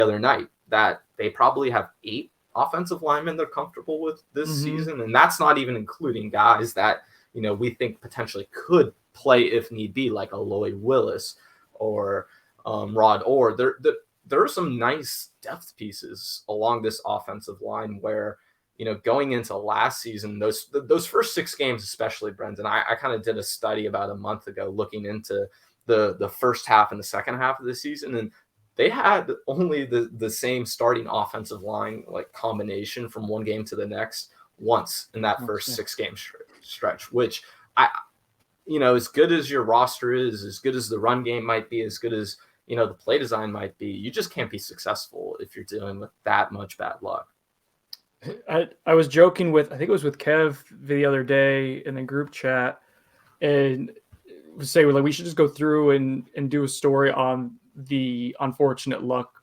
other night that they probably have 8 offensive linemen they're comfortable with this season. And that's not even including guys that, we think potentially could play if need be, like a Lloyd Willis or Rod Orr. There are some nice depth pieces along this offensive line where, going into last season, those first 6 games, especially, Brendan, I kind of did a study about a month ago looking into the first half and the second half of the season, and they had only the same starting offensive line like combination from one game to the next once in that first 6 game stretch, which as good as your roster is, as good as the run game might be, as good as, the play design might be, you just can't be successful if you're dealing with that much bad luck. I was joking with, I think it was with Kev the other day in the group chat, and say we should just go through and do a story on the unfortunate luck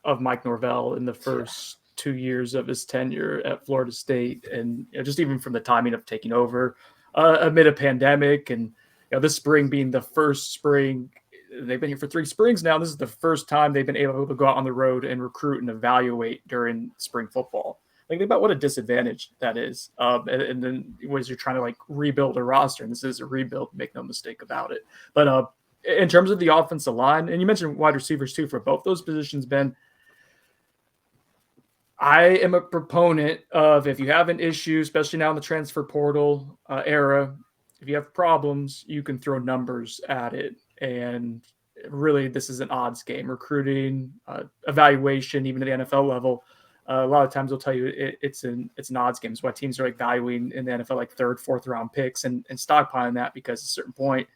of Mike Norvell in the first 2 years of his tenure at Florida State. And just even from the timing of taking over amid a pandemic, and this spring being the first spring, they've been here for 3 springs now. This is the first time they've been able to go out on the road and recruit and evaluate during spring football. Think about what a disadvantage that is. And then as you're trying to rebuild a roster, and this is a rebuild, make no mistake about it. But in terms of the offensive line, and you mentioned wide receivers too, for both those positions, Ben, I am a proponent of, if you have an issue, especially now in the transfer portal era, if you have problems, you can throw numbers at it. And really, this is an odds game. Recruiting, evaluation, even at the NFL level, a lot of times they'll tell you it's an odds game. It's why teams are valuing in the NFL 3rd, 4th round picks and stockpiling that, because at a certain point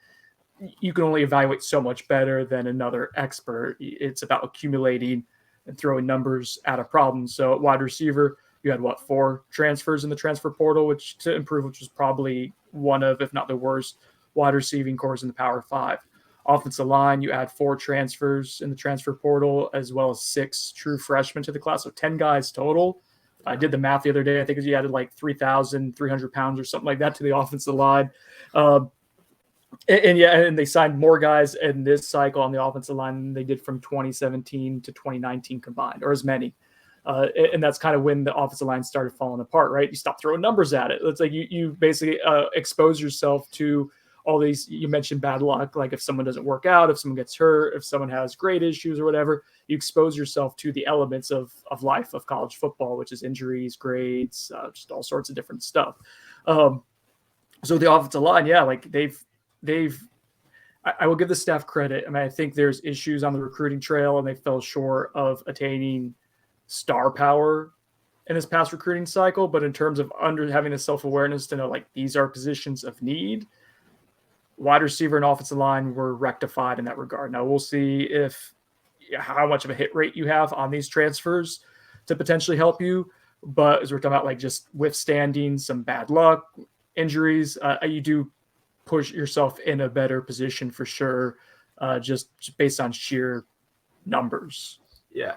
you can only evaluate so much better than another expert. It's about accumulating and throwing numbers at a problem. So at wide receiver, you had 4 transfers in the transfer portal, which was probably one of, if not the worst, wide receiving cores in the Power 5. Offensive line, you add 4 transfers in the transfer portal, as well as 6 true freshmen to the class. So 10 guys total. I did the math the other day. I think you added 3,300 pounds or something like that to the offensive line. And they signed more guys in this cycle on the offensive line than they did from 2017 to 2019 combined, or as many. And that's kind of when the offensive line started falling apart, right? You stop throwing numbers at it. It's you basically expose yourself to all these. You mentioned bad luck, if someone doesn't work out, if someone gets hurt, if someone has grade issues or whatever, you expose yourself to the elements of life of college football, which is injuries, grades, just all sorts of different stuff. So the offensive line, I will give the staff credit. I mean, I think there's issues on the recruiting trail, and they fell short of attaining star power in this past recruiting cycle. But in terms of having the self-awareness to know, these are positions of need, wide receiver and offensive line were rectified in that regard. Now we'll see how much of a hit rate you have on these transfers to potentially help you. But as we're talking about, just withstanding some bad luck, injuries, you do push yourself in a better position for sure, just based on sheer numbers. Yeah.